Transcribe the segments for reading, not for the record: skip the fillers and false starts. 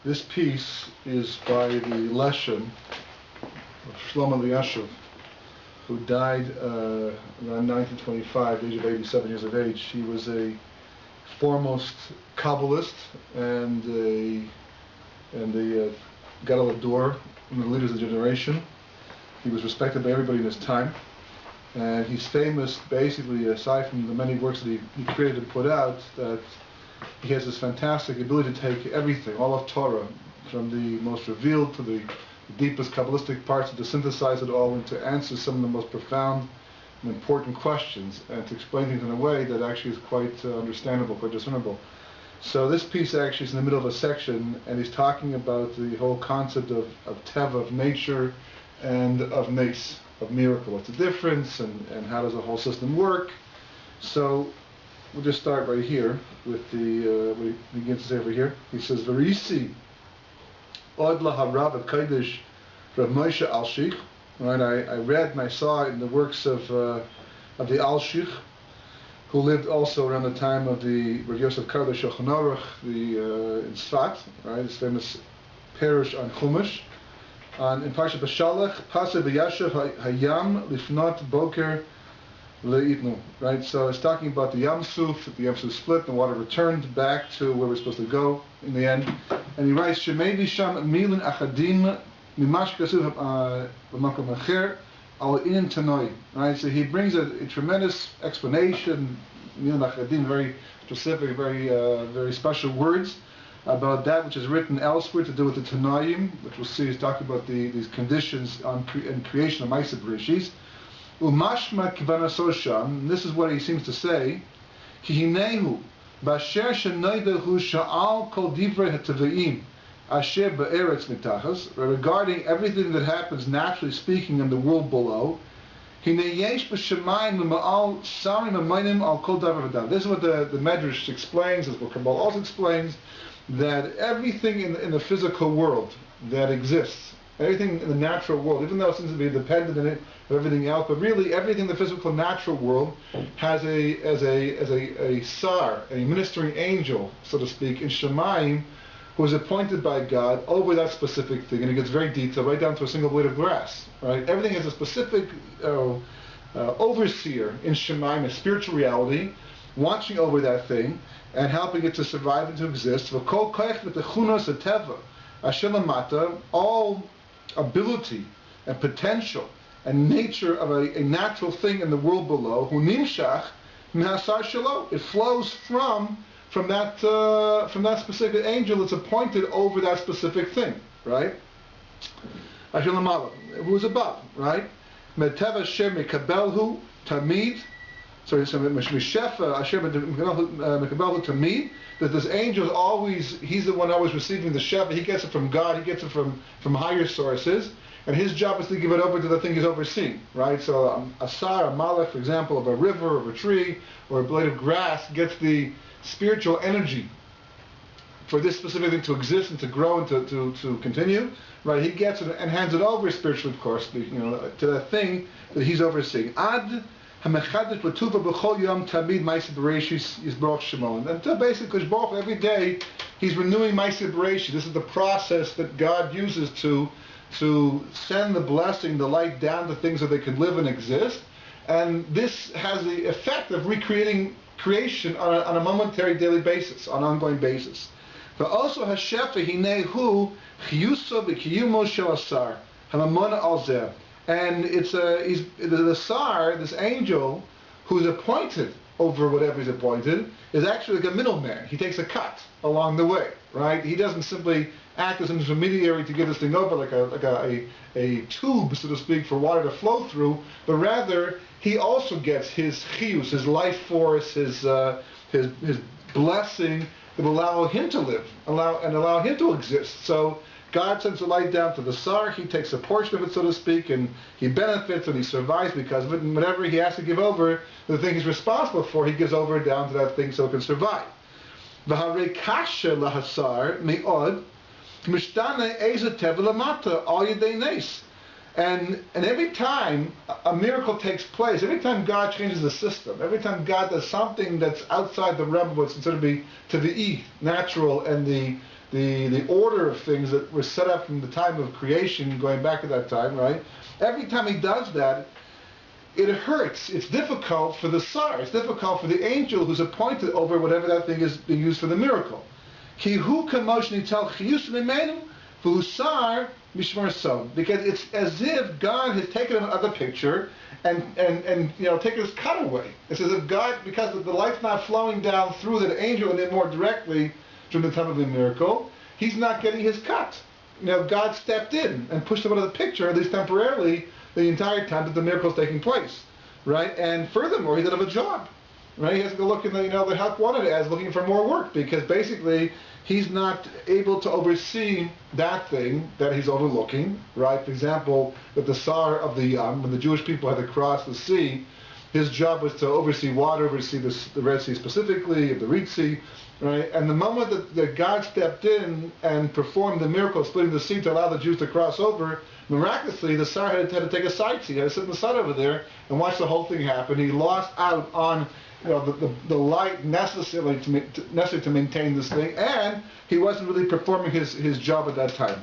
This piece is by the Leshem of Shlomo Eliyashiv, who died around 1925, age of 87 years of age. He was a foremost Kabbalist and a Gadol Ador, one of the leaders of the generation. He was respected by everybody in his time, and he's famous basically, aside from the many works that he created and put out, that he has this fantastic ability to take everything, all of Torah, from the most revealed to the deepest Kabbalistic parts, and to synthesize it all and to answer some of the most profound and important questions, and to explain things in a way that actually is quite understandable, quite discernible. So this piece actually is in the middle of a section, and he's talking about the whole concept of teva, of nature, and of nes, of miracle. What's the difference, and how does the whole system work? So we'll just start right here with the, what he begins to say over here. He says, thirtysi od laharav kodesh Rav Moshe Alshich. Right, I read and I saw in the works of the Alshich, who lived also around the time of the Rav Yosef Karo Shulchan Aruch, in Sfat, right, his famous parish on Chumash. In Parshat Bashalach, Paseh v'yashav hayam lifnot boker le'itnu. Right, so it's talking about the Yam Suf. The Yam Suf split, the water returned back to where we're supposed to go in the end. And he writes, Shemei v'sham milin achadim mimash kasuv b'makom acher al in tanoi. Right, so he brings a tremendous explanation, milin achadim, very specific, very special words about that which is written elsewhere to do with the Tanoim, which we'll see is talking about these conditions in creation of Ma'aseh Bereshis. Umashma kivanaso sham, this is what he seems to say, ki hinehu b'asher shenoidehu sha'al kol divrei ha'teveim asher ba'eretz mitachas, regarding everything that happens naturally speaking in the world below. Hine yesh b'shamayim l'ma'al sarim ha'maynim al kol davar v'dav. This is what the Medrash explains, this is what Kabbalah also explains, that everything in the physical world that exists, everything in the natural world, even though it seems to be dependent on it, of everything else, but really everything in the physical natural world has a sar, a ministering angel, so to speak, in Shemayim, who is appointed by God over that specific thing, and it gets very detailed, right down to a single blade of grass. Right, everything has a specific overseer in Shemayim, a spiritual reality, watching over that thing and helping it to survive and to exist. All ability and potential and nature of a natural thing in the world below, it flows from that specific angel that's appointed over that specific thing, right? Who is above, right? So Mishefa Asher Mekabel Tamid, that this angel is always, he's the one always receiving the Shefa. He gets it from God, he gets it from higher sources, and his job is to give it over to the thing he's overseeing, right? So a sar, a malach, for example, of a river, of a tree, or a blade of grass, gets the spiritual energy for this specific thing to exist and to grow and to continue, right? He gets it and hands it over spiritually, of course, to the thing that he's overseeing. Ad Hamechadit B'tuva B'chol Yom Tamid Ma'aseh Bereshis Yisborach Shemo. And basically, every day he's renewing Ma'aseh Bereshis. This is the process that God uses to send the blessing, the light down to things so they can live and exist. And this has the effect of recreating creation on a momentary daily basis, on an ongoing basis. But also Hashefa Hinehu Chiyuso B'Kiyumo Shel Asar Hamamona Al Zeh. And it's the Sar, this angel, who's appointed over whatever he's appointed, is actually like a middleman. He takes a cut along the way, right? He doesn't simply act as an intermediary to give this thing over like a tube, so to speak, for water to flow through, but rather he also gets his chiyus, his life force, his blessing that will allow him to live, allow him to exist. So God sends the light down to the Sar, he takes a portion of it, so to speak, and he benefits and he survives because of it, and whatever he has to give over, the thing he's responsible for, he gives over down to that thing so it can survive. V'harei kasha lahasar me'od, mishtane eza teva lamata, al yedei nes. And every time a miracle takes place, every time God changes the system, every time God does something that's outside the realm of what's considered to be natural and the the order of things that were set up from the time of creation, going back to that time, right? Every time he does that, it hurts. It's difficult for the sar. It's difficult for the angel who's appointed over whatever that thing is being used for the miracle. Because it's as if God has taken another picture and taken his cut away. It's as if God, because the light's not flowing down through the angel and then more directly during the time of the miracle, he's not getting his cut. God stepped in and pushed him out of the picture, at least temporarily, the entire time that the miracle is taking place, right? And furthermore, he doesn't have a job, right? He has to go look in the help wanted as looking for more work, because basically he's not able to oversee that thing that he's overlooking, right? For example, with the Sar of the Yam, when the Jewish people had to cross the sea, his job was to oversee water, oversee the Red Sea specifically, the Reed Sea, right? And the moment that God stepped in and performed the miracle of splitting the sea to allow the Jews to cross over, miraculously, the Sar had to take a side seat. He had to sit in the sun over there and watch the whole thing happen. He lost out on the light necessary to maintain this thing, and he wasn't really performing his job at that time.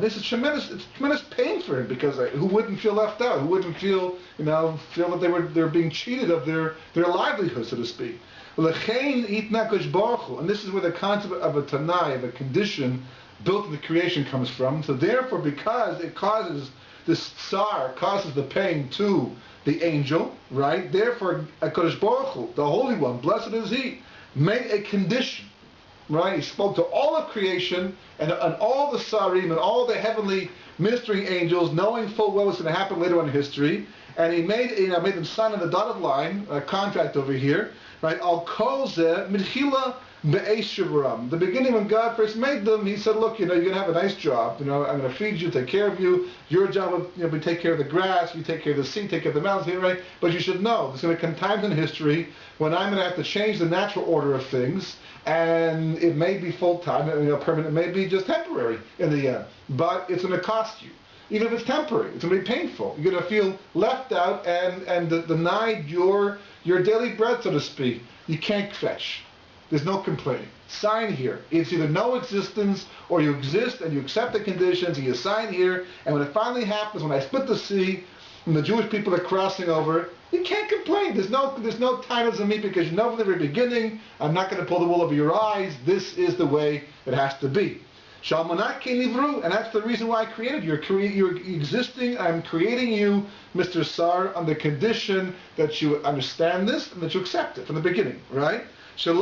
This is tremendous. It's tremendous pain for him, because who wouldn't feel left out? Who wouldn't feel that they're being cheated of their livelihood, so to speak? And this is where the concept of a tanai, of a condition built in the creation, comes from. So therefore, because it causes this tsar, causes the pain to the angel, right? Therefore, HaKadosh Baruch Hu, the Holy One, blessed is He, made a condition, right? He spoke to all of creation and all the sarim and all the heavenly ministering angels, knowing full well what's going to happen later on in history. And he made them sign on the dotted line, a contract over here, right? Al kol zeh midchila the beginning, when God first made them, he said, look, you're going to have a nice job. I'm going to feed you, take care of you. Your job will be take care of the grass, you take care of the sea, take care of the mountains, right? But you should know, there's going to come times in history when I'm going to have to change the natural order of things, and it may be full-time, permanent, it may be just temporary in the end. But it's going to cost you. Even if it's temporary, it's going to be painful. You're going to feel left out and denied your daily bread, so to speak. You can't fetch. There's no complaining. Sign here. It's either no existence, or you exist and you accept the conditions and you sign here, and when it finally happens, when I split the sea and the Jewish people are crossing over, you can't complain. There's no titles of me, because you know from the very beginning, I'm not going to pull the wool over your eyes. This is the way it has to be. Shalmanat Kenivru, and that's the reason why I created you. You're existing, I'm creating you, Mr. Sar, on the condition that you understand this and that you accept it from the beginning, right? And so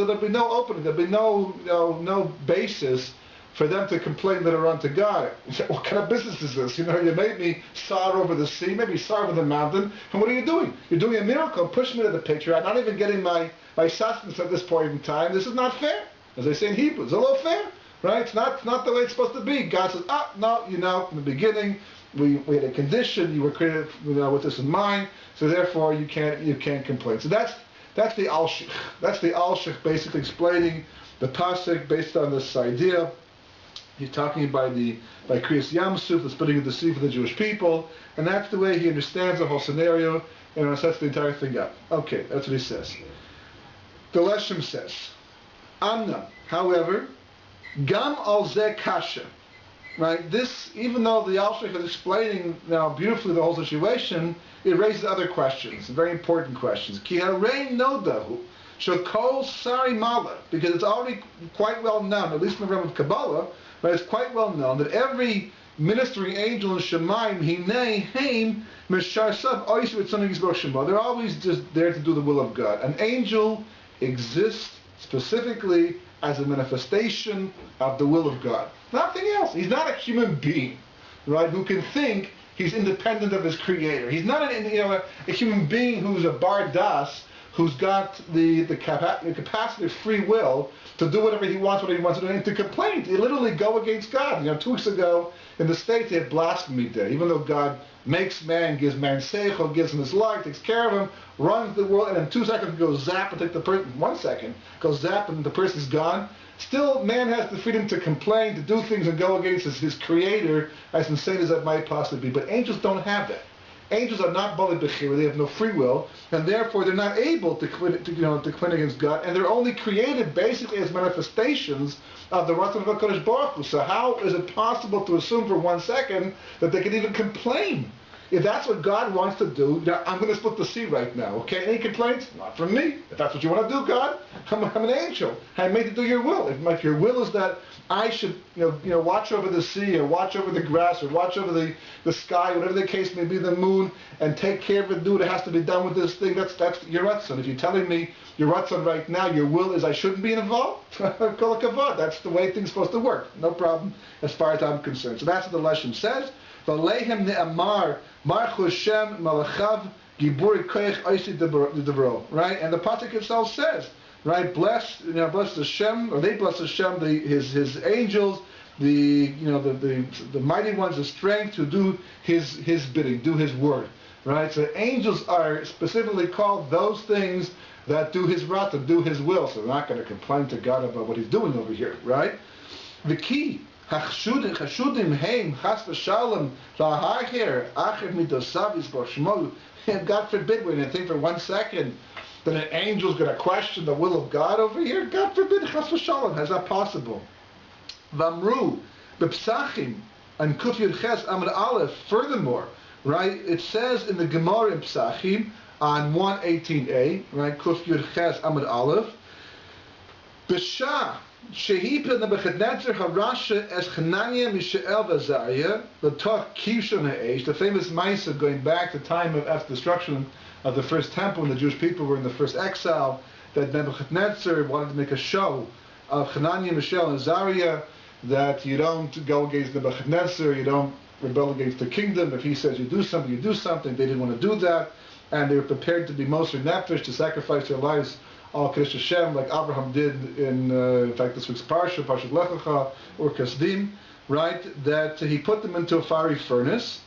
there'll be no opening, there'll be no basis for them to complain later on to God. You say, what kind of business is this? You made me Sar over the sea, maybe Sar over the mountain, and what are you doing? You're doing a miracle, push me to the picture, I'm not even getting my sustenance at this point in time. This is not fair. As they say in Hebrew, it's a little fair, right? It's not the way it's supposed to be. God says, no, from the beginning, we had a condition, you were created with this in mind, so therefore you can't complain. So that's the Alshich. That's the Alshich basically explaining the pasuk based on this idea. He's talking by Kriyas Yamsuf, the splitting of the sea for the Jewish people, and that's the way he understands the whole scenario and sets the entire thing up. Okay, that's what he says. The Leshem says, Amna, however, Gam al zeh kasha. Right, this, even though the Alshich is explaining beautifully the whole situation, it raises other questions, very important questions. Ki harei nodahu shekol sari mala, because it's already quite well known, at least in the realm of Kabbalah, but it's quite well known that every ministering angel in Shemaim, hinei heim misharsav oisu etzonei yisborach shemo. They're always just there to do the will of God. An angel exists specifically as a manifestation of the will of God. Nothing else. He's not a human being, right, who can think he's independent of his creator. He's not a human being who's a bar das, who's got the capacity of free will to do whatever he wants to do, and to complain. He literally go against God. 2 weeks ago in the States, they had Blasphemy Day. Even though God makes man, gives man seichel, gives him his life, takes care of him, runs the world, and in 2 seconds goes zap and take the person, 1 second, goes zap and the person's gone. Still, man has the freedom to complain, to do things and go against his creator, as insane as that might possibly be. But angels don't have that. Angels are not bali b'chira, they have no free will, and therefore they're not able to quit against God, and they're only created basically as manifestations of the Ratzon of HaKadosh Baruch Hu. So how is it possible to assume for 1 second that they can even complain? If that's what God wants to do, now I'm going to split the sea right now, okay? Any complaints? Not from me. If that's what you want to do, God, I'm an angel. I made to do your will. If your will is that I should, watch over the sea, or watch over the grass, or watch over the sky, whatever the case may be, the moon, and take care of it, do what has to be done with this thing, that's your Ratzon. If you're telling me your Ratzon right now, your will is I shouldn't be involved, kol hakavod. That's the way things are supposed to work. No problem as far as I'm concerned. So that's what the Leshem says. V'leihem ne'amar Baruch Hashem malachav gibur koich oisi devro. Right, and the pasuk itself says, right, bless Hashem, or they bless Hashem, his angels, the mighty ones of strength to do his bidding, do his word. Right, so angels are specifically called those things that do his ratzon, do his will. So they're not going to complain to God about what he's doing over here. Right, the key. Chashudim heim chas v'shalom v'ahar acher midosav yisboshmo. God forbid we're going to think for 1 second that an angel's going to question the will of God over here. God forbid, chas v'shalom. How's that possible? V'amru b'psachim and kuf yud ches amud aleph. Furthermore, right, it says in the Gemara in Psachim on 118a, right, kuf yud ches amud aleph, b'shah Shehipah Nebuchadnezzar Harasha es Chananya Mishael Vazariah L'toch Kishon Ha'esh, the famous Maisa going back to the time of after destruction of the first temple when the Jewish people were in the first exile, that Nebuchadnezzar wanted to make a show of Chananya, Mishael, and Azariah, that you don't go against Nebuchadnezzar, you don't rebel against the kingdom. If he says you do something, you do something. They didn't want to do that, and they were prepared to be Moser Nefesh, to sacrifice their lives al Kiddush Hashem, like Abraham did in fact this week's Parsha Lech Lecha, or Kasdim, right, that he put them into a fiery furnace,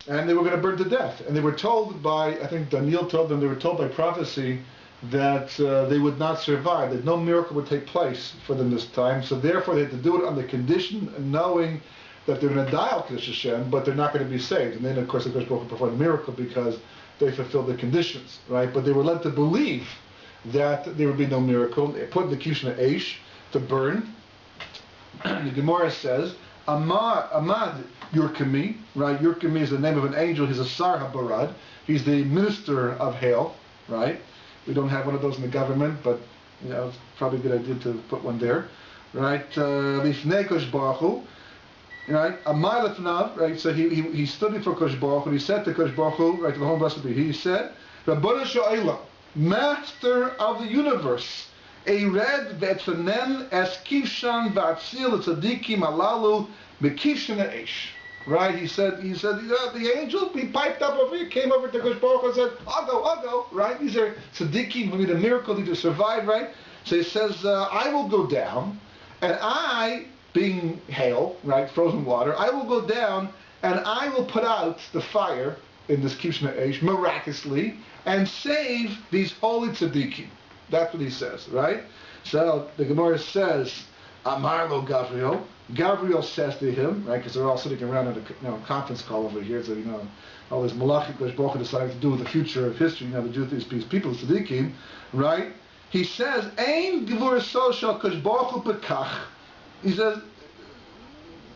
and they were going to burn to death. And they were told by, I think Daniel told them, they were told by prophecy that they would not survive, that no miracle would take place for them this time, so therefore they had to do it on the condition, knowing that they're going to die al Kiddush Hashem, but they're not going to be saved. And then of course the Kodesh Baruch Hu performed a miracle because they fulfilled the conditions, right? But they were led to believe that there would be no miracle. They put the Kishna Eish to burn. The Gemara says, Amad Yurkami, right? Yurkami is the name of an angel. He's a Sar HaBarad. He's the minister of hail, right? We don't have one of those in the government, but it's probably a good idea to put one there, right? Lifnei Kosh Baruch Hu, right? Amad Lefnav, right? So he stood before Kosh Baruch Hu, and he said to Kosh Baruch Hu, right, to the whole blessed be he said, Rabbanu Sho'ela, Master of the universe, Ered Vetzanen Es Kishan Vatzil Tzadikim Alalu Bekishan Eish. Right? He said, the angel, he piped up over here, came over to Kosh Baruch Hu and said, I'll go. Right? These are tzaddikim who need a miracle, need to survive, right? So he says, I will go down, and I, being hail, right, frozen water, I will go down, and I will put out the fire in this Kishna Eish, miraculously, and save these holy tzaddikim. That's what he says, right? So the Gemara says, Amar lo Gabriel. Gabriel says to him, right, because they're all sitting around at a conference call over here, so all this malachik which Baruch Hu decided to do with the future of history, to do with these people, tzaddikim, right? He says, Ein gevur social Kosh Baruch Hu bekach. He says,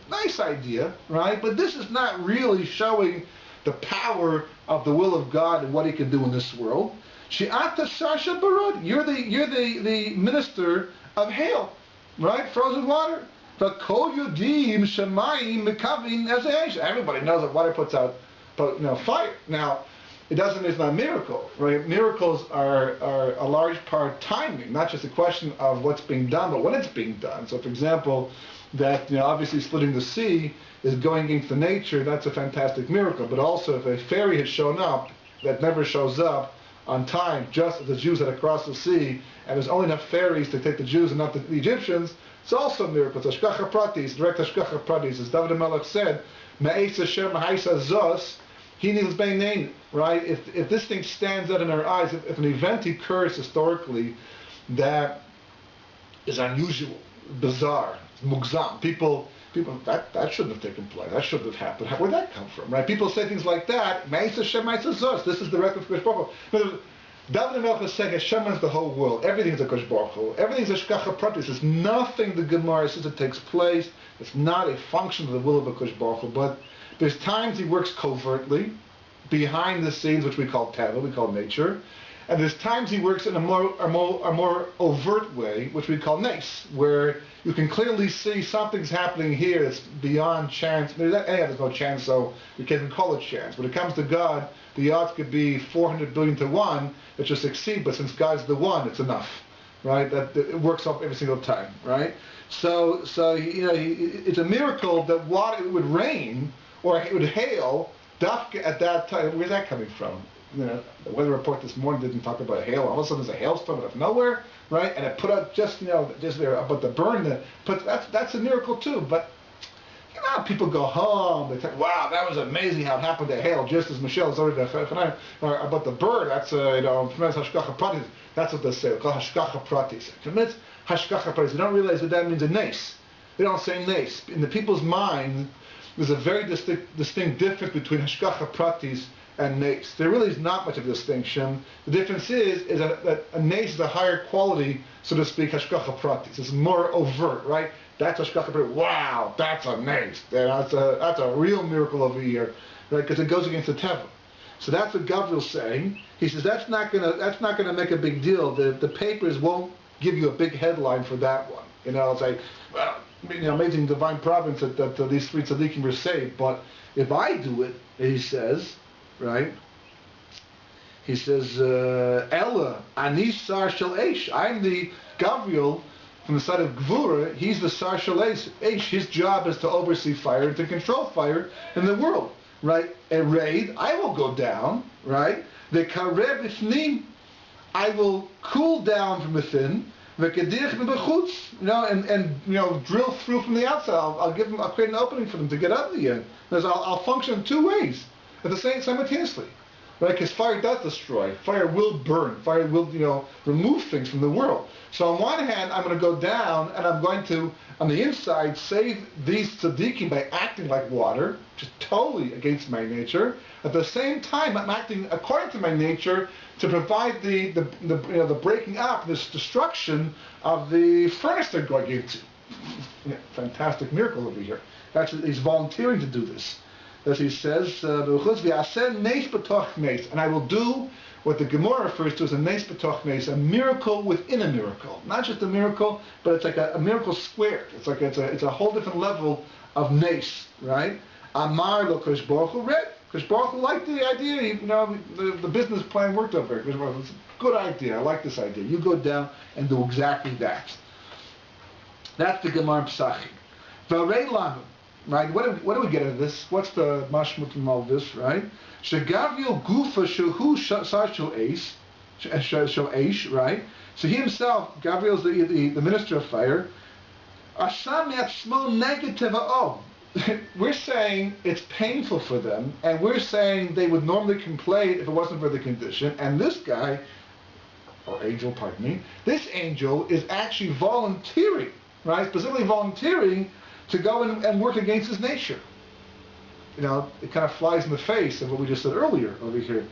nice idea, right? But this is not really showing the power of the will of God and what he can do in this world. She'ata Sasha Barud, you're the minister of hail, right? Frozen water. But Kol Yudim Shemayim Mekavin Ezeish. Everybody knows that water puts out fire. Now, it doesn't mean it's not a miracle, right? Miracles are a large part timing, not just a question of what's being done, but when it's being done. So for example, that obviously splitting the sea is going against the nature, that's a fantastic miracle. But also if a ferry has shown up that never shows up on time, just as the Jews had to cross the sea, and there's only enough ferries to take the Jews and not the Egyptians, it's also a miracle. It's Hashgacha Pratis, direct Hashgacha Pratis. As David HaMelech said, Me'ez Hashem Ha'isa Zos, he needs Beinain, right? If this thing stands out in our eyes, if an event occurs historically that is unusual, bizarre, mugzam, people People, that shouldn't have taken place. That shouldn't have happened. Where'd that come from, right? People say things like that. Ma'aseh Shem, Ma'aseh Zos. This is the record for Kosh Baruch Hu. David HaMelech is saying Hashem runs the whole world. Everything is a Kosh Baruch Hu. Everything is a Shkacha Pratis. There's nothing the Gemara says that takes place. It's not a function of the will of a Kosh Baruch Hu. But there's times he works covertly, behind the scenes, which we call Teva, we call nature. And there's times he works in a more overt way, which we call Nes, where you can clearly see something's happening here that's beyond chance. There's no chance, so you can't even call it chance. When it comes to God, the odds could be 400 billion to 1 that you succeed, but since God's the one, it's enough, right? That it works up every single time, right? So it's a miracle that water would rain or it would hail at that time. Where's that coming from? The weather report this morning didn't talk about hail. All of a sudden there's a hailstorm out of nowhere, right? And it put out just there about the burn. But that's a miracle too. But people go home. They think, wow, that was amazing how it happened to hail. Just as Michelle is already about the bird. That's hashkacha pratis. That's what they say. Called hashkacha pratis. It's hashkacha pratis. They don't realize that means a nes. They don't say nes. In the people's mind, there's a very distinct difference between hashkacha pratis and nes. There really is not much of a distinction. The difference is that a nes is a higher quality, so to speak, hashkacha pratis. It's more overt, right? That's hashkacha pratis. Wow, that's a nes. That's a real miracle over here, right? Because it goes against the teva. So that's what Gavriel's saying. He says that's not gonna make a big deal. The papers won't give you a big headline for that one. It's like, well, amazing divine providence that these three tzaddikim were saved. But if I do it, he says. Right? He says, Ella, ani sar shel eish. I'm the Gavriel from the side of Gvura. He's the sar shel eish. His job is to oversee fire, to control fire in the world. Right? A raid, I will go down. Right? The karev ifnim, I will cool down from within. V'kedirch mebechutz, and drill through from the outside. I'll create an opening for them to get out of the end. I'll function in two ways. At the same simultaneously, right? Because fire does destroy. Fire will burn. Fire will, remove things from the world. So on one hand, I'm going to go down and I'm going to, on the inside, save these tzaddikim by acting like water, which is totally against my nature. At the same time, I'm acting according to my nature to provide the breaking up, this destruction of the furnace they're going into. Fantastic miracle over here. Actually, he's volunteering to do this. As he says, and I will do what the Gemara refers to as a nes b'toch nes, a miracle within a miracle. Not just a miracle, but it's like a miracle squared. It's like it's a whole different level of nes, right? Amar lo Kosh Baruch Hu read. Kosh Baruch Hu liked the idea. The business plan worked over here. Kosh Baruch Hu, it's a good idea. I like this idea. You go down and do exactly that. That's the Gemara Psachim. V'arei lanu. Right? What do we get out of this? What's the mashmut from all this, right? Shegavil gufa shehu sar shel eish, right? So he himself, Gabriel is the minister of fire. Asam yatzmo negative we're saying it's painful for them, and we're saying they would normally complain if it wasn't for the condition. And this guy, or angel, pardon me, this angel is actually volunteering, right? Specifically volunteering to go and work against his nature. It kind of flies in the face of what we just said earlier over here.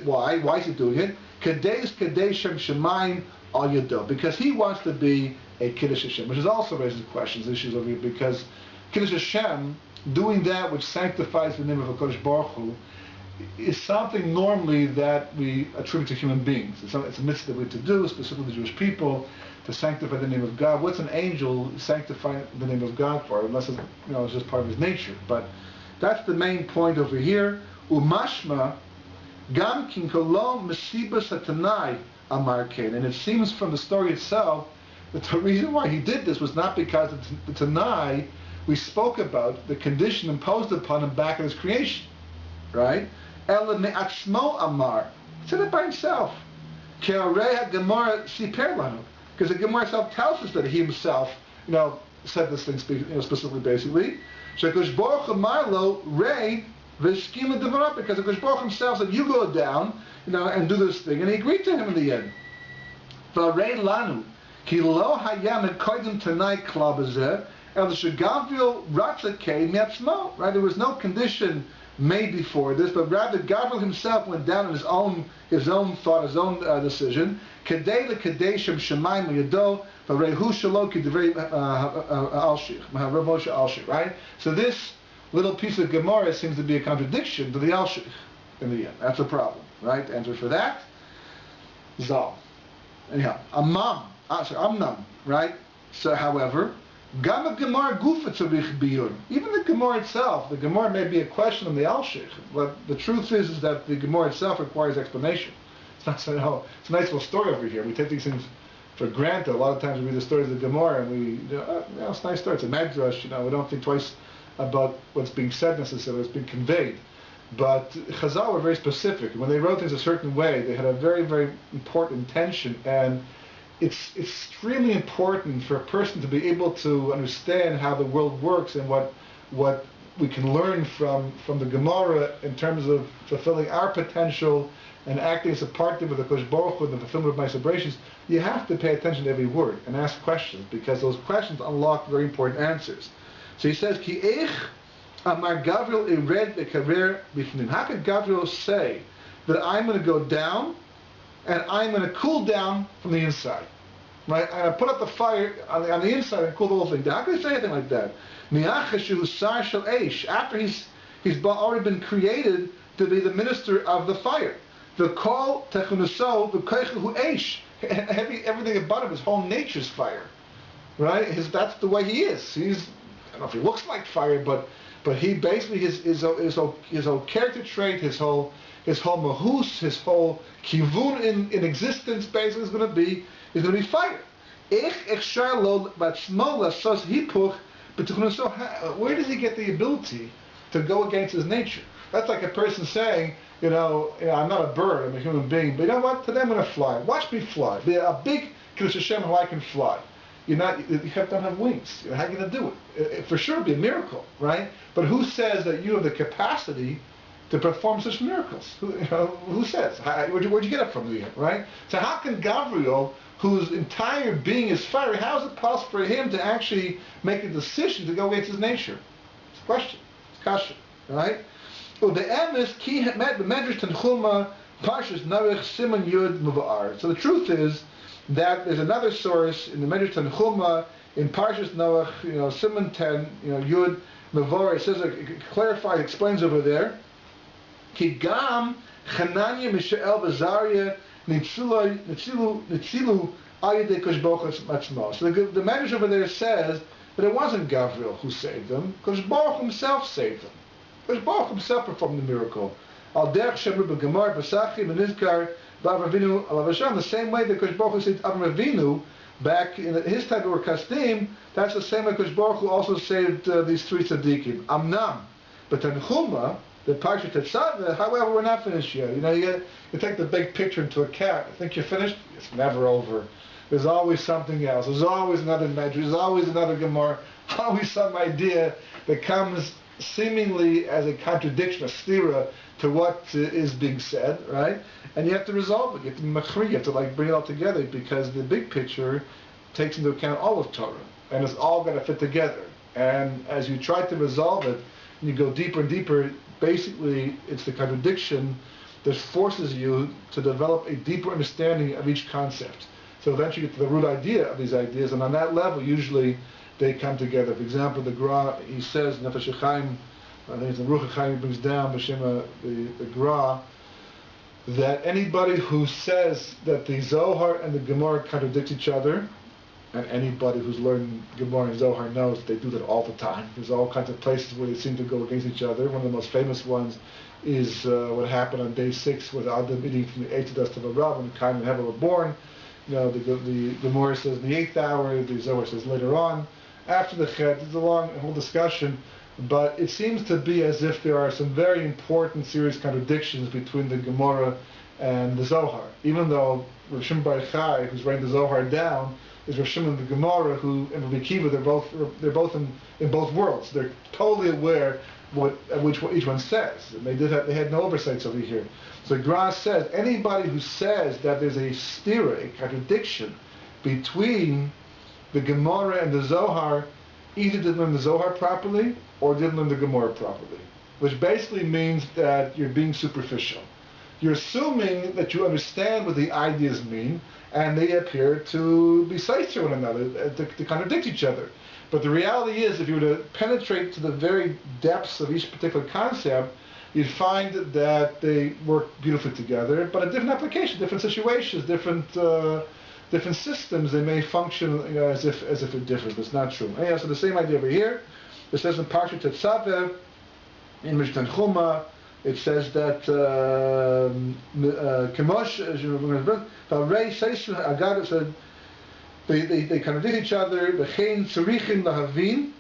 Why? Why is he doing it? Kadesh Kadeshem Shemayim Al Yado. Because he wants to be a Kiddush Hashem, which is also raises questions, issues over here, because Kiddush Hashem, doing that which sanctifies the name of HaKadosh Baruch Hu, is something normally that we attribute to human beings. It's a mitzvah that we're to do, specifically the Jewish people, to sanctify the name of God. What's an angel sanctifying the name of God for? Unless it's, it's just part of his nature. But that's the main point over here. Umashma gam kin kolom mesibas hatanai amar ken. And it seems from the story itself that the reason why he did this was not because of the Tanai we spoke about, the condition imposed upon him back in his creation, right? Ela me'atzmo amar. He said it by himself. Ke'arei ha'gemara siper lanu. Because the Gemara itself tells us that he himself, said this thing specifically, basically. Shekosh Baruch Marlo Rei V'Shkima Devarah, because Kosh Baruch himself said, "You go down, and do this thing," and he agreed to him in the end. V'Rei Lanu Ki Lo Hayam Kodim Tanai Klabazeh El Shagavil Ratzakei Metzmo, right? There was no condition made before this, but rather Gabriel himself went down on his own thought, his own decision. Kedei lekadeshem shemaim yado v'rehu shelo k'divrei Alshich, Rav Moshe Alshich, right? So this little piece of Gemara seems to be a contradiction to the Alshich in the end. That's a problem, right? The answer for that, Zal. Anyhow, Amnam, right? So, however, Gama Gemara Gufa Tzarich Biyur. Even the Gemara itself, the Gemara may be a question on the Alshich, but the truth is that the Gemara itself requires explanation. It's not so, no, it's a nice little story over here. We take these things for granted. A lot of times we read the stories of the Gemara and we, it's a nice story. It's a Medrash, we don't think twice about what's being said necessarily, what's being conveyed. But Chazal were very specific. When they wrote things a certain way, they had a very, very important intention, and it's extremely important for a person to be able to understand how the world works and what we can learn from the Gemara in terms of fulfilling our potential and acting as a partner with the Kosh Baruch Hu and the fulfillment of my celebrations. You have to pay attention to every word and ask questions, because those questions unlock very important answers. So he says, Ki eich amar Gabriel ired bekarer bifnim. How could Gabriel say that I'm going to go down and I'm going to cool down from the inside? Right? I'm going to put up the fire on the inside and cool the whole thing down. How could he say anything like that? After he's already been created to be the minister of the fire. The kol techunuso the keichu eish. Everything about him, his whole nature's fire. Right? That's the way he is. I don't know if he looks like fire, but he basically his whole character trait, his whole mahus, his whole kivun in existence basically is going to be fire. Where does he get the ability to go against his nature? That's like a person saying, I'm not a bird, I'm a human being, but you know what? Today I'm going to fly. Watch me fly. Be a big Kiddush Hashem who I can fly. You don't have wings. How are you going to do it? For sure, it'd be a miracle, right? But who says that you have the capacity to perform such miracles? Who says? Where'd you get it from, right? So how can Gabriel, whose entire being is fiery, how is it possible for him to actually make a decision to go against his nature? It's a question. It's a question, right? So the truth is that there's another source in the Medrash Tanchuma in Parshas Noach, Siman 10, Yud Mavor. It says, it clarifies, explains over there. Ki gam Chananya Mishael Bazaria Nitzilu Ayidei Kosh Baruch Matzmo. So the Medrash over there says that it wasn't Gabriel who saved them. Kosh Baruch himself saved them. Kosh Baruch himself performed the miracle. Al derech Shem Rebbe Gemar Basachim and Nizkar B'Avram Avinu Alav Hashem. The same way that Kosh Baruch Hu saved Avram Avinu back in his time were Kasdim, that's the same way Kosh Baruch Hu also saved these three tzaddikim. Amnam. But Tanchuma, the Parsha Tetzaveh, however, we're not finished yet. You take the big picture into account. You think you're finished? It's never over. There's always something else. There's always another Medrash. There's always another Gemara. Always some idea that comes seemingly as a contradiction, a stira, to what is being said, right? And you have to resolve it. You have to be machri. You have to bring it all together, because the big picture takes into account all of Torah, and it's all going to fit together. And as you try to resolve it, and you go deeper and deeper, basically it's the contradiction that forces you to develop a deeper understanding of each concept. So eventually you get to the root idea of these ideas, and on that level usually they come together. For example, the Gra, he says, Nefesh HaChaim, I think it's the Ruach HaChaim brings down, B'Shem the Gra, that anybody who says that the Zohar and the Gemara contradict each other, and anybody who's learned Gemara and Zohar knows they do that all the time. There's all kinds of places where they seem to go against each other. One of the most famous ones is what happened on day 6 with Adam eating from the 8th dust of a rub when Cain and Hevel were born. The Gemara says in the 8th hour, the Zohar says later on. After the Chet, it's a long whole discussion, but it seems to be as if there are some very important, serious contradictions between the Gemara and the Zohar. Even though Rav Shimon Bar Yochai, who's writing the Zohar down, is Rav Shimon the Gemara, who and Rabbi Kiva, they're both in both worlds. They're totally aware what each one says. And they had no oversights over here. So Gra says anybody who says that there's a stira, a contradiction between the Gemara and the Zohar, either didn't learn the Zohar properly or didn't learn the Gemara properly, which basically means that you're being superficial. You're assuming that you understand what the ideas mean, and they appear to be sides to one another, to contradict each other. But the reality is, if you were to penetrate to the very depths of each particular concept, you'd find that they work beautifully together, but in different applications, different situations, different systems, they may function as if they're different. But it's not true. Anyhow, so the same idea over here. It says in Parshat Tetzaveh, in Mishnah Chuma, it says that Kemosh, said they contradict each other. V'chein tzarichin lahavin.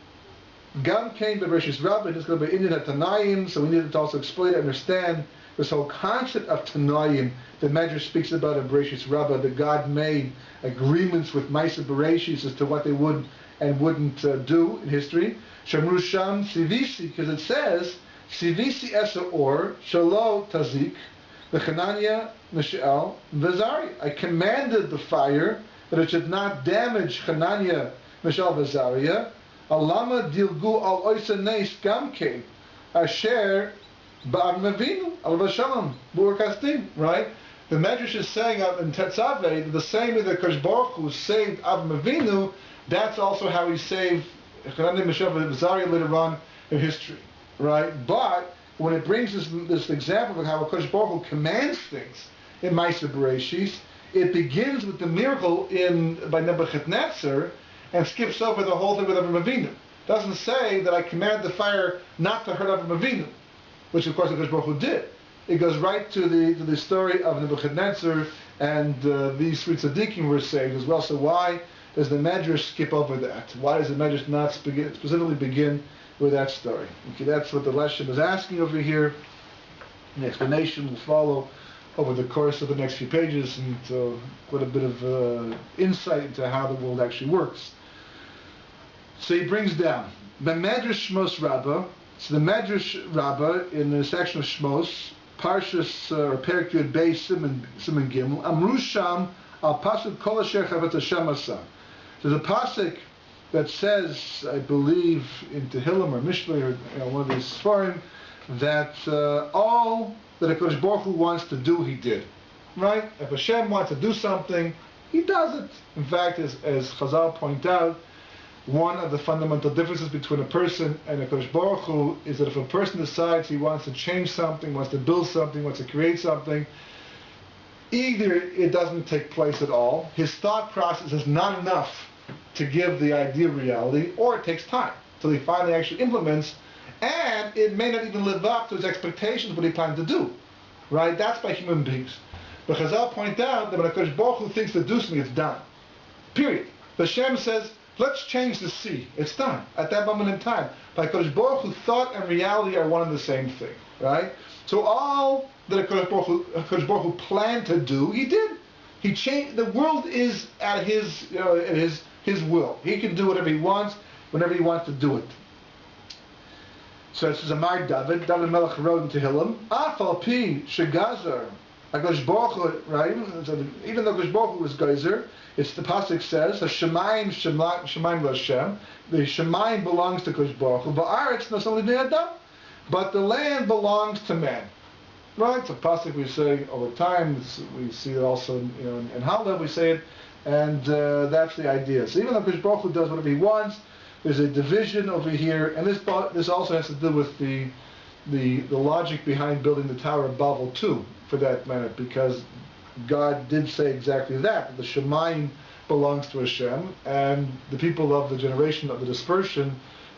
Gam came by Bereshis Rabbah. It's going to be Indian Tanayim, so we need to also explain and understand this whole concept of Tanayim that Medrash speaks about in Bereshis Rabbah, that God made agreements with Maisa Bereshis as to what they would and wouldn't do in history. Shamru Sham Sivisi, because it says Sivisi Esa Or Shalo Tazik V'Chananya Mishael V'Zari. I commanded the fire that it should not damage Chananya, Mishael, V'Zariah. Alama dilgu al oisa neis gamke asher ba'avinu al vashalom bu'orkastim. Right? The Medrash is saying out in Tetzaveh, the same way that Kosh Baruch Hu saved Avram Avinu, that's also how he saved Chananya, Mishael, V'Zariah later on in history. Right? But when it brings this example of how Kosh Baruch Hu commands things in Maisa Bereshis, it begins with the miracle by Nebuchadnezzar, and skips over the whole thing with Avram Avinu. Doesn't say that I command the fire not to hurt Avram Avinu, which of course the Baruch Hu did. It goes right to the story of Nebuchadnezzar, and these three tzaddikim were saved as well. So why does the Medrash skip over that? Why does the Medrash not specifically begin with that story? Okay, that's what the Leshem is asking over here. The explanation will follow over the course of the next few pages, and put a bit of insight into how the world actually works. So he brings down the Medrash Shmos Rabbah. So the Medrash Rabbah in the section of Shmos, Parshas or Perek Yud Beis Siman Gimel, Amru Sham al Pasuk Kol Asher Chavet Hashem Asa. There's a pasuk that says, I believe in Tehillim or Mishlei or one of these Sfarim, that all that HaKadosh Baruch Hu wants to do, he did. Right? If Hashem wants to do something, he does it. In fact, as Chazal point out, one of the fundamental differences between a person and HaKadosh Baruch Hu is that if a person decides he wants to change something, wants to build something, wants to create something, either it doesn't take place at all, his thought process is not enough to give the idea reality, or it takes time till he finally actually implements, and it may not even live up to his expectations what he planned to do. Right? That's by human beings. But Chazal point out that when HaKadosh Baruch Hu thinks to do something, it's done. Period. The Hashem says, let's change the sea. It's done at that moment in time. By HaKadosh Baruch Hu, thought and reality are one and the same thing. Right? So all that HaKadosh Baruch Hu planned to do, he did. He changed. The world is at his will. He can do whatever he wants, whenever he wants to do it. So it says, Amar David Melech wrote in Tehillim, Afal Pi Shegazar, HaKadosh Baruch Hu, right? Even though HaKadosh Baruch Hu was Geyser, it's the pasuk says, Hashemayim Shemayim Leshem, the Shemayim belongs to HaKadosh Baruch Hu, Ba'aretz Nasal Lidei Adam, but the land belongs to man. Right? It's a pasuk we say all the time. We see it also in Hallel, we say it, and that's the idea. So even though HaKadosh Baruch Hu does whatever he wants, there's a division over here, and this also has to do with the logic behind building the Tower of Babel too, for that matter, because God did say exactly that the Shemayim belongs to Hashem, and the people of the generation of the dispersion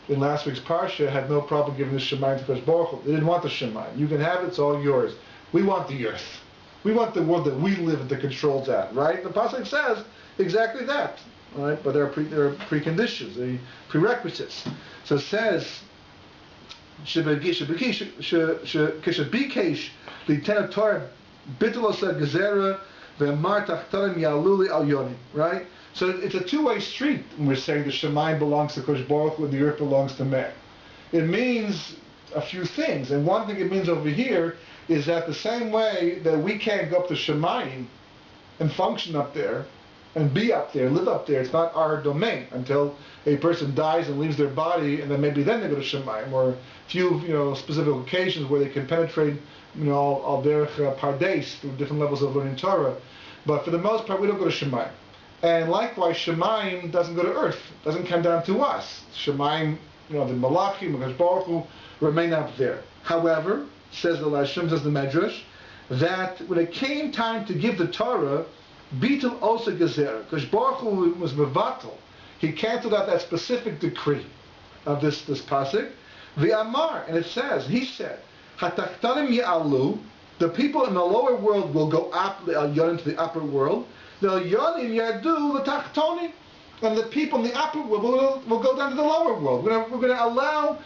in last week's Parsha had no problem giving the Shemayim to HaKadosh Baruch Hu. They didn't want the Shemayim. You can have it, it's all yours. We want the earth. We want the world that we live in that controls that, right? The pasuk says exactly that. Right, but there are preconditions, the prerequisites. So it says, "Kishabikesh lieutenant Torah bitulosa gezerah ve'mar tachtarim yaluli al yoni." Right. So it's a two-way street when we're saying the Shemayim belongs to Kosh Baruch Hu and the earth belongs to man. It means a few things, and one thing it means over here is that the same way that we can't go up to Shemayim and function up there, and be up there, live up there. It's not our domain until a person dies and leaves their body, and then maybe then they go to Shemayim, or a few, specific occasions where they can penetrate, al derech pardes through different levels of learning Torah. But for the most part, we don't go to Shemayim. And likewise, Shemayim doesn't go to earth, doesn't come down to us. Shemayim, the Malachim, the Baruch Hu, remain up there. However, says the Leshem, says the Medrash, that when it came time to give the Torah, Bitul Osa Gezer, because Baruch Hu was mevatel, he canceled out that specific decree of this pasuk. The Amar, and it says, he said, Hatachtanim Ya'alu, the people in the lower world will go up into the upper world. The Yonim Yadu the Tachtoni, and the people in the upper world will go down to the lower world. We're going to allow,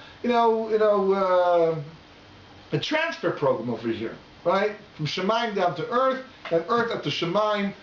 a transfer program over here, right? From Shemayim down to earth, and earth up to Shemayim.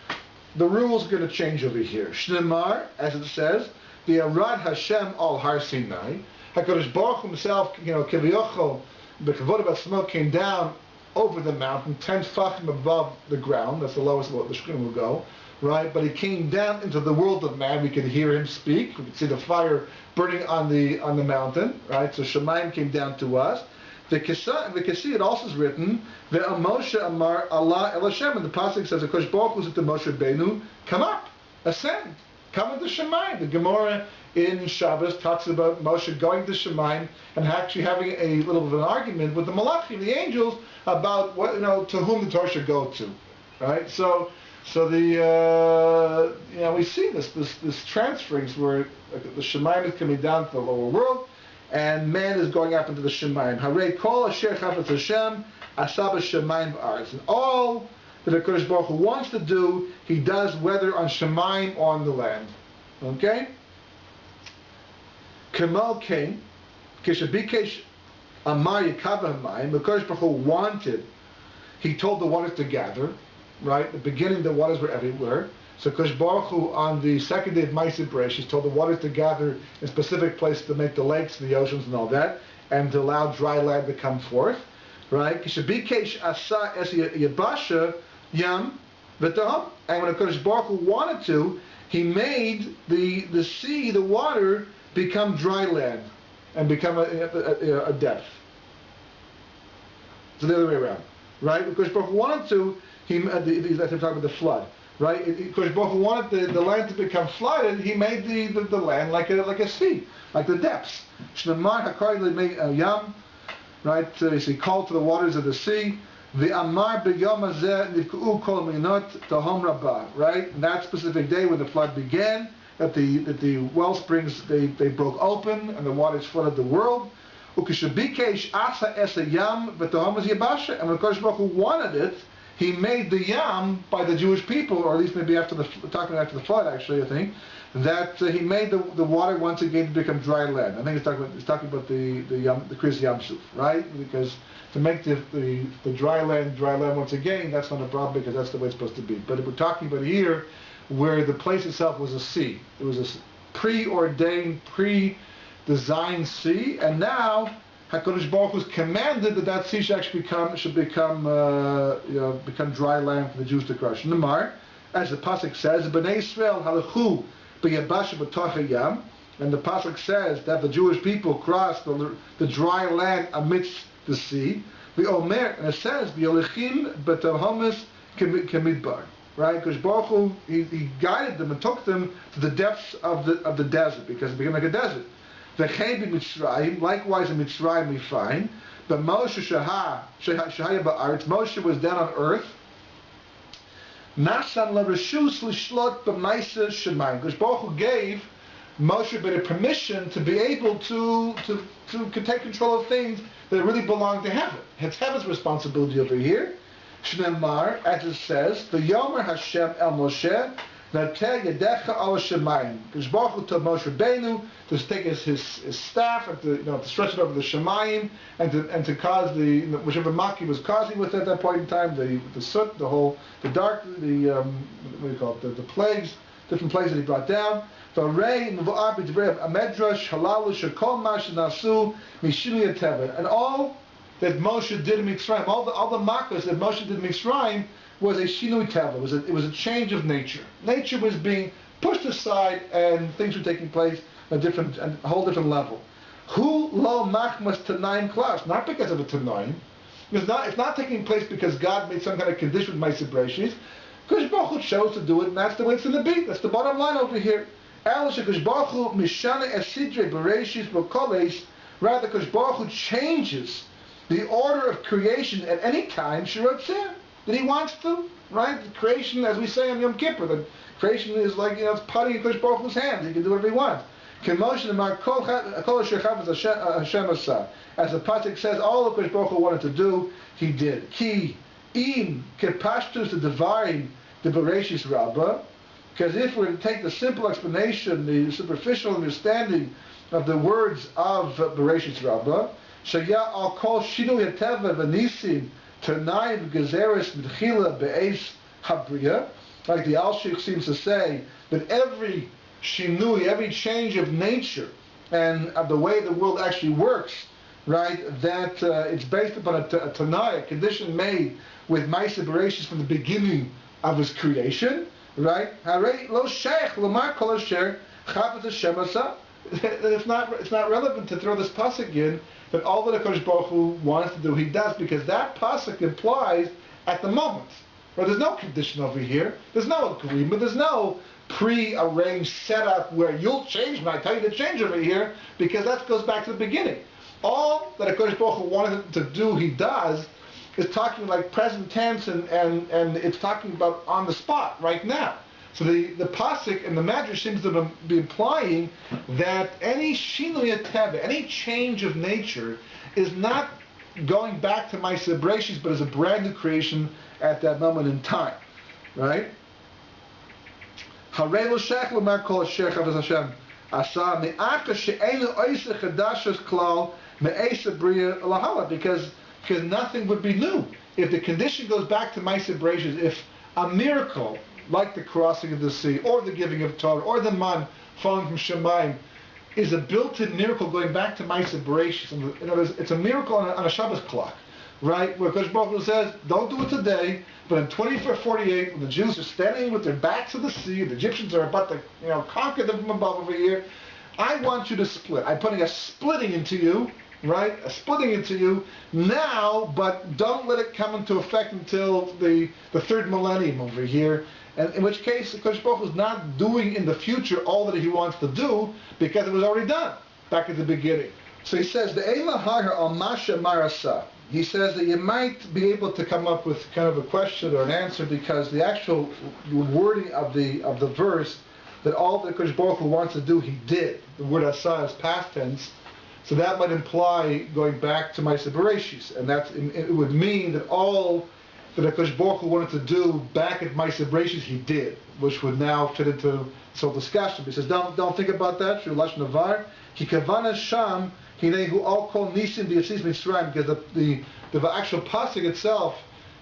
The rules are going to change over here. Shnemar, as it says, the Arad Hashem al Har Sinai. HaKadosh Baruch Hu himself, Kivyochel, the Kavod of smoke came down over the mountain, 10 tefachim above the ground. That's the lowest the Shekhinah will go, right? But he came down into the world of man. We could hear him speak. We could see the fire burning on the mountain, right? So Shemayim came down to us. The Kesi, it also is written, Moshe Amar Allah El Hashem, and the pasuk says, HaKadosh Baruch Hu said to Moshe Rabbeinu, come up, ascend, come into Shemayim. The Gemara in Shabbos talks about Moshe going to Shemayim and actually having a little bit of an argument with the Malachim, the angels, about what to whom the Torah should go to, right? So the we see this transference where the Shemayim is coming down to the lower world, and man is going up into the Shemayim. Harei kol asher chafetz Hashem asab Shemayim v'aretz. And all that the Kodesh Baruch Hu wants to do, he does, whether on Shemayim or on the land. Okay? Kemal Kain, Kishabikesh Amar Yikava Hamayim. The Kodesh Baruch Hu wanted, he told the waters to gather, right? At the beginning, the waters were everywhere. So Kodesh Baruch Hu, on the second day of Ma'aseh Bereishis, told the waters to gather in specific places to make the lakes, the oceans, and all that, and to allow dry land to come forth, right? Kishabikesh Asa Es Yabasha Yam V'Taham. And when Kodesh Baruch Hu wanted to, he made the sea, the water, become dry land and become a depth. So the other way around, right? Because Baruch Hu wanted to, let's talk about the flood. Right? Because Baruch Hu wanted the land to become flooded, he made the land like a sea, like the depths. Shnemar HaKarei Yam, right? He called to the waters of the sea. The Amar B'Yom Hazeh Nivka'u Kol Minot Tahom Rabbah, right? And that specific day when the flood began, that the well springs they broke open and the waters flooded the world. Ukishabikesh Asa Esa Yam V'Tahom Yabasha. And when Kodesh Baruch Hu wanted it, he made the Yam by the Jewish people, or at least maybe after the flood, actually, I think, that he made the water once again to become dry land. I think it's talking about the Kriyas Yam Suf, right? Because to make the dry land once again, that's not a problem because that's the way it's supposed to be. But we're talking about here where the place itself was a sea. It was a preordained, pre-designed sea, and now HaKadosh Baruch Hu's commanded that sea should actually become dry land for the Jews to crush. Nemar, as the pasuk says, Bnei Yisrael halachu b'yabasha b'toch Yam, and the pasuk says that the Jewish people crossed the dry land amidst the sea. The Omer, and it says v'yolichim b'tohomis kemidbar. Right, because Baruch Hu he guided them and took them to the depths of the desert because it became like a desert. Likewise in Mitzrayim we find, but Moshe Shahaya Ba'aretz, Moshe was down on earth. Nasan LaRashus Lishlot B'Maisa Shemayim, because Baruch Hu gave Moshe the permission to be able to take control of things that really belong to heaven. It's heaven's responsibility over here. Shnemar, as it says, the Yomer Hashem El Moshe, Nateh Yedecha Al Shemayim. Because Baruch Hu told Moshe Rabbeinu to take his staff and to stretch it over the Shemayim and to cause whichever Maki was causing with it at that point in time, the soot, the dark, what do you call it, the plagues, different plagues that he brought down. And all that Moshe did in Mitzrayim, all the makkos that Moshe did in Mitzrayim, was a shinui teva. It was a change of nature. Nature was being pushed aside, and things were taking place at a whole different level. Hu lo machmas tanaim klas, not because of a tanaim. It's not taking place because God made some kind of condition with Ma'aseh Bereshis. Because Baruch Hu chose to do it, and that's the way it's going to be. That's the bottom line over here. Rather, Because Baruch Hu changes the order of creation at any time that he wants to. Right? The creation, as we say on Yom Kippur, the creation is like, it's putty in Kodesh Baruch Hu's hands. He can do whatever he wants. As the pasuk says, all the Kodesh Baruch Hu wanted to do, he did. Ki im kepashtus the divine the Bereshis Rabbah, because if we're to take the simple explanation, the superficial understanding of the words of Bereshis Rabbah, shaya al kol shinui hateva v'nisim ternayim gezeres mitchila be'es habriya, like the Al-Sheikh seems to say, that every shinui, every change of nature and of the way the world actually works, right, that it's based upon a tanai, a condition made with Ma'aseh Bereshis from the beginning of his creation, right? It's not relevant to throw this pasuk in, but all that HaKadosh Baruch Hu wants to do, he does, because that pasuk implies at the moment. Well, there's no condition over here. There's no agreement. There's no pre-arranged setup where you'll change when I tell you to change over here, because that goes back to the beginning. All that HaKadosh Baruch Hu wanted to do, he does, is talking like present tense, and it's talking about on the spot, right now. So the pasuk and the Medrash seems to be implying that any shinui teva, any change of nature, is not going back to Ma'aseh Bereshis, but is a brand new creation at that moment in time, right? Because nothing would be new. If the condition goes back to Ma'aseh Bereshis, if a miracle, like the crossing of the sea, or the giving of Torah, or the man falling from Shemayim, is a built-in miracle going back to Ma'aseh Bereshis. In other words, it's a miracle on a Shabbos clock, right? Where Kodesh Baruch Hu says, don't do it today, but in 2448, when the Jews are standing with their backs to the sea, the Egyptians are about to, conquer them from above over here, I want you to split. I'm putting a splitting into you, right? A splitting into you now, but don't let it come into effect until the third millennium over here. And in which case, Kodesh Baruch Hu is not doing in the future all that he wants to do, because it was already done back at the beginning. So he says, the Eila Hagar al Masha Marasa. He says that you might be able to come up with kind of a question or an answer, because the actual wording of the verse, that all that Kodesh Baruch Hu wants to do, he did. The word asa is past tense, so that might imply going back to Ma'aseh Bereshis, and it would mean that all that HaKadosh Baruch Hu wanted to do back at Ma'aseh Bereshis, he did, which would now fit into this whole discussion. He says, don't think about that. Lashon Navar, ki kavana sham hinehu all kol nisim v'yasis mitzrayim, because the actual pasuk itself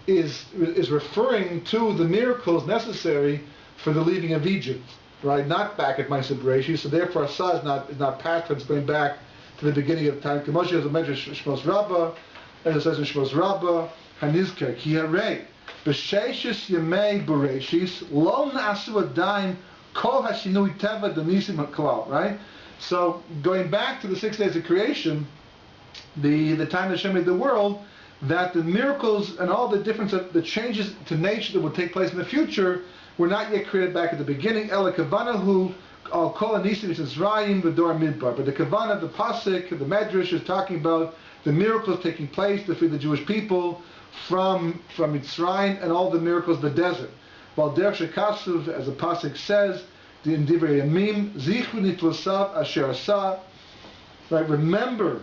is referring to the miracles necessary for the leaving of Egypt, right? Not back at Ma'aseh Bereshis. So therefore, asa is not past tense, going back to the beginning of time. Moshe has a medrash Shmos Rabbah, as it says in Shmos Rabbah, Hanizker ki harei b'sheishis yemei Bereshis lo na'asu adayin kol hashinui teva d'nisim haklal. Right. So going back to the 6 days of creation, the time that Hashem made the world, that the miracles and all the difference of the changes to nature that would take place in the future were not yet created back at the beginning. Ela kavanahu al kol anisim Yisraelim v'dor midbar. But the kavanah, the pasuk, the medrash is talking about the miracles taking place to feed the Jewish people from Mitzrayim, and all the miracles of the desert. While derech shekasuv, as the pasuk says, in Divrei Yamim, zichru nitlosav asher asa, right? Remember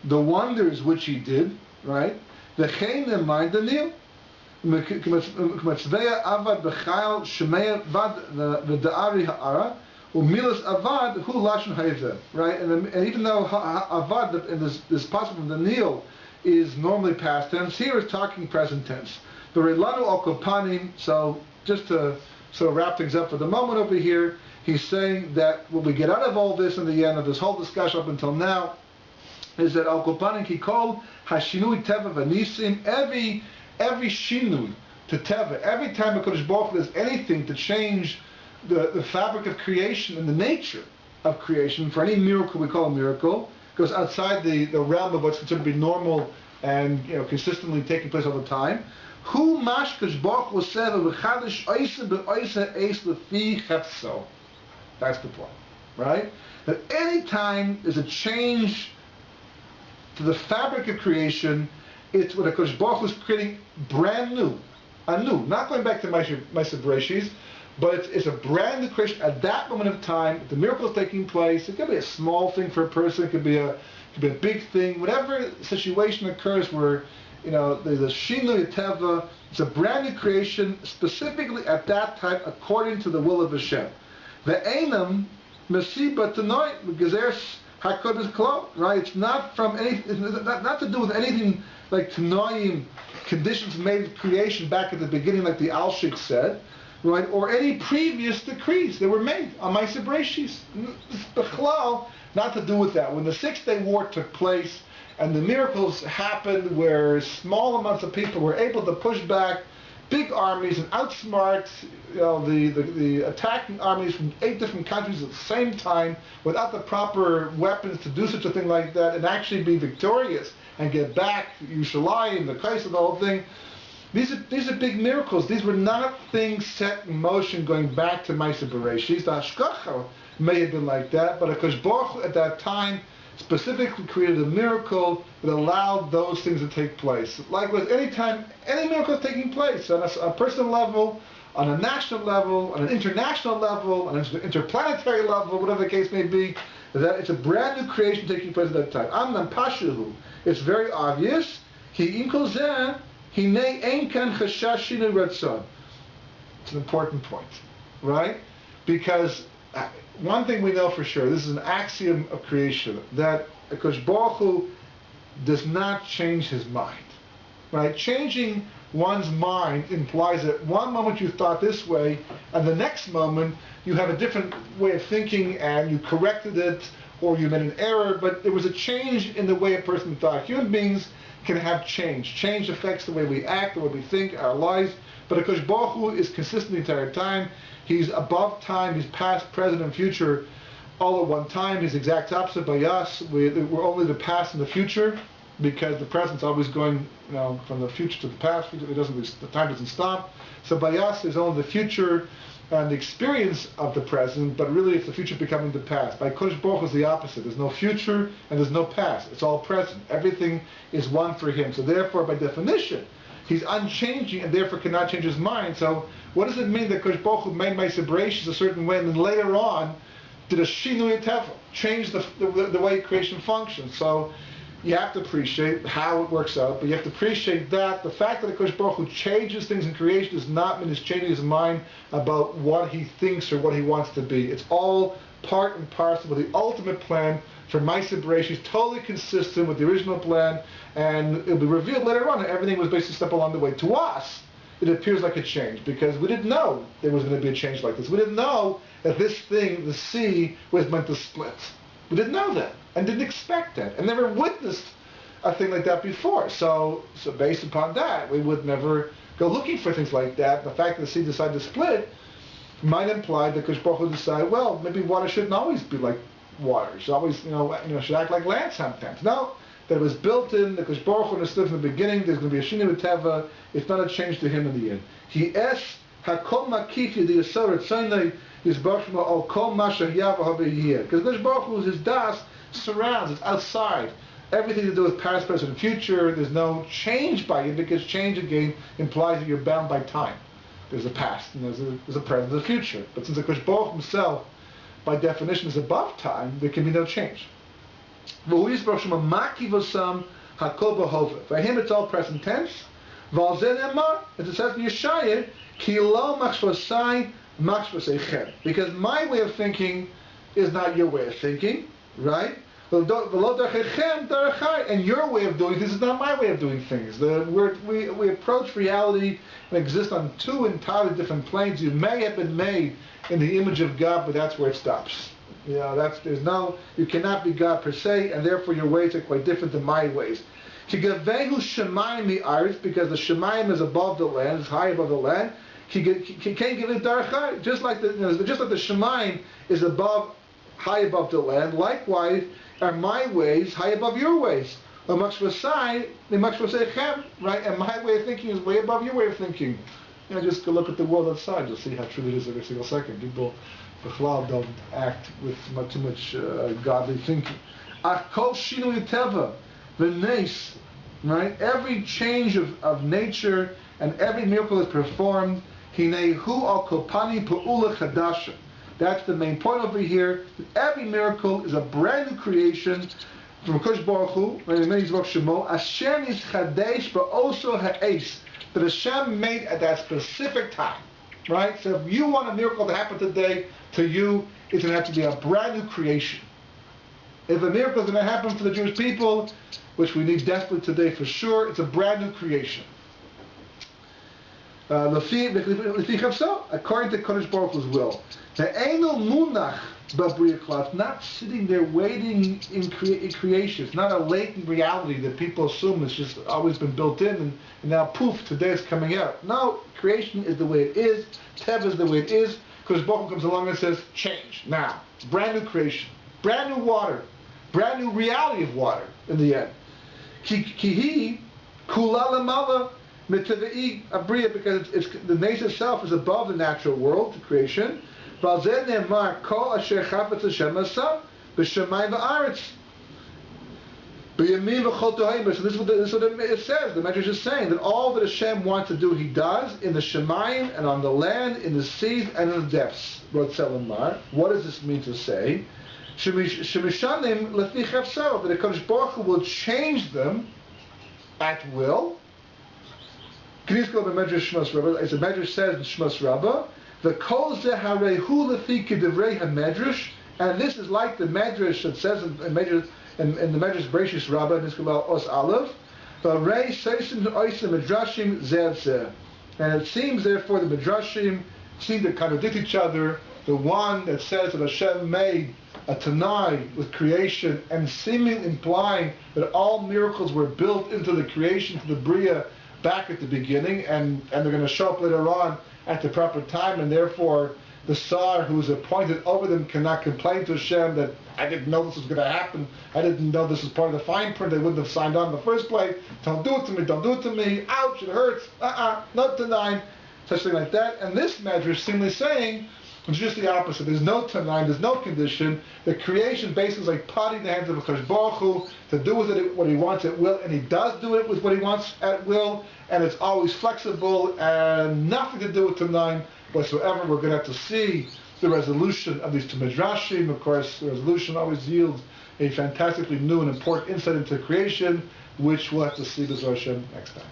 the wonders which he did, right? V'chein nemay Daniel, k'matzveya avad b'chayil shemeya vad v'da'ari ha'ara, u'milas avad hu lashon ha'ever, right? And even though avad in this passage from Daniel is normally past tense, here is talking present tense. The relanu al kopanim. So just to sort of wrap things up for the moment over here, he's saying that what we get out of all this in the end of this whole discussion up until now is that al kopanim ki kol hashinui teva v'nisim, every shinui to Teva. Every time HaKadosh Baruch Hu does anything to change the fabric of creation and the nature of creation, for any miracle we call a miracle, goes outside the realm of what's considered to be normal and consistently taking place all the time. Who mashkash Baruch Hu said v'chadish oisa be'oisa eis lefi chefso. That's the point, right? That any time there's a change to the fabric of creation, it's what HaKadosh Baruch Hu is creating brand new, anew. Not going back to Ma'aseh Bereshis, but it's a brand new creation at that moment of time. The miracle is taking place. It could be a small thing for a person. It could be a big thing. Whatever situation occurs where there's a shinui teva. It's a brand new creation specifically at that time according to the will of Hashem. Ve'enam mesiba tanoy gezeres hakodesh klo. Right? It's not from any. Not to do with anything like tanoim conditions made of creation back at the beginning, like the Alshik said. Right, or any previous decrees that were made on Ma'aseh Bereshis. Not to do with that. When the 6-day war took place and the miracles happened where small amounts of people were able to push back big armies and outsmart the attacking armies from 8 different countries at the same time without the proper weapons to do such a thing like that and actually be victorious and get back Yerushalayim, the Kais, the whole thing. These are big miracles. These were not things set in motion going back to Ma'aseh Bereshis. The Hashgacha may have been like that, but HaKadosh Baruch Hu at that time specifically created a miracle that allowed those things to take place. Likewise, anytime any miracle is taking place on a personal level, on a national level, on an international level, on an interplanetary level, whatever the case may be, that it's a brand new creation taking place at that time. Amnam Pashuhu. It's very obvious. Ki in kol zeh hinei ein kan chashash shinui ratzon. It's an important point, right? Because one thing we know for sure, this is an axiom of creation, that HaKadosh Baruch Hu does not change his mind, right? Changing one's mind implies that one moment you thought this way, and the next moment you have a different way of thinking, and you corrected it, or you made an error, but there was a change in the way a person thought. Human beings can have change. Change affects the way we act, the way we think, our lives, but HaKadosh Baruch Hu is consistent the entire time. He's above time, he's past, present, and future all at one time. He's the exact opposite by us. We're only the past and the future, because the present's always going from the future to the past. The time doesn't stop. So by us, there's only the future and the experience of the present, but really it's the future becoming the past. By Kodesh Baruch Hu is the opposite. There's no future and there's no past. It's all present. Everything is one for him. So therefore, by definition, he's unchanging and therefore cannot change his mind. So what does it mean that Kodesh Baruch Hu made Ma'aseh Bereshis a certain way and then later on did a shinui teva, change the way creation functions? So you have to appreciate how it works out, but you have to appreciate that the fact that HaKadosh Baruch Hu changes things in creation does not mean he's changing his mind about what he thinks or what he wants to be. It's all part and parcel of the ultimate plan for Ma'aseh Bereshis, totally consistent with the original plan, and it'll be revealed later on that everything was basically a step along the way. To us, it appears like a change, because we didn't know there was going to be a change like this. We didn't know that this thing, the sea, was meant to split. We didn't know that, and didn't expect that, and never witnessed a thing like that before. So based upon that, we would never go looking for things like that. The fact that the sea decided to split might imply that Kodesh Baruch Hu decided, well, maybe water shouldn't always be like water. It should always, should act like land sometimes. No, that it was built in. The Kodesh Baruch Hu understood from the beginning there's going to be a shinui teva. It's not a change to him in the end. He es hakol makif yedi yisor etzonei yisbarach shemo al kol ma shehyah v'hava yeh. Because Kodesh Baruch Hu, his das surrounds, it's outside. Everything to do with past, present, and future. There's no change by it, because change again implies that you're bound by time. There's a past and there's a present and a future. But since the Kodesh Baruch himself, by definition, is above time, there can be no change. For him, it's all present tense. As it says in Yeshaya, because my way of thinking is not your way of thinking, right? And your way of doing things is not my way of doing things. We approach reality and exist on two entirely different planes. You may have been made in the image of God, but that's where it stops. You cannot be God per se, and therefore your ways are quite different than my ways. Kigavehu shemayim mi'aretz, because the shemayim is above the land, is high above the land. Can't give it darachai, just like the shemayim is high above the land. Likewise, are my ways high above your ways? Right? And my way of thinking is way above your way of thinking. Just go look at the world outside. You'll see how true it is every single second. People, don't act with too much godly thinking. Right? Every change of nature and every miracle is performed. That's the main point over here. Every miracle is a brand new creation from Kosh Baruch Hu, that Hashem made at that specific time. Right? So if you want a miracle to happen today to you, it's going to have to be a brand new creation. If a miracle is going to happen for the Jewish people, which we need desperately today for sure, it's a brand new creation. According to Kodesh Baruch Hu's will. Not sitting there waiting in creation. It's not a latent reality that people assume it's just always been built in and now poof, today it's coming out. No, creation is the way it is. Tev is the way it is. Kodesh Baruch Hu comes along and says, change, now. Brand new creation. Brand new water. Brand new reality of water in the end. Kihi kula lamala mitavei abriya, because the nature itself is above the natural world, the creation. So this is what it says. The Medrash is saying that all that Hashem wants to do, He does in the Shemayim and on the land, in the seas and in the depths. What does this mean to say? That the Kodesh Baruch Hu will change them at will. As the Medrash says in Shmos Rabbah, the kol ze harehu lefi kedevrei hamedrash, and this is like the Medrash that says in the Medrash Bereishis Rabbah, in Niskabal Os Aleph, v'rei seisim oisim medrashim zeh. And it seems therefore the Medrashim seem to contradict each other. The one that says that Hashem made a Tanai with creation and seemingly implying that all miracles were built into the creation, to the Bria, back at the beginning, and they're going to show up later on at the proper time, and therefore the Sar who is appointed over them cannot complain to Hashem that I didn't know this was going to happen, I didn't know this was part of the fine print, they wouldn't have signed on in the first place, don't do it to me, ouch, it hurts, not Tanai, such thing like that. And this Medrash seemingly saying it's just the opposite. There's no Tanai, there's no condition. The creation basically is like potting the hands of Kodesh Baruch Hu to do with it what He wants at will, and He does do it with what He wants at will, and it's always flexible and nothing to do with Tanai whatsoever. We're going to have to see the resolution of these two Midrashim. Of course, the resolution always yields a fantastically new and important insight into creation, which we'll have to see this Hashem next time.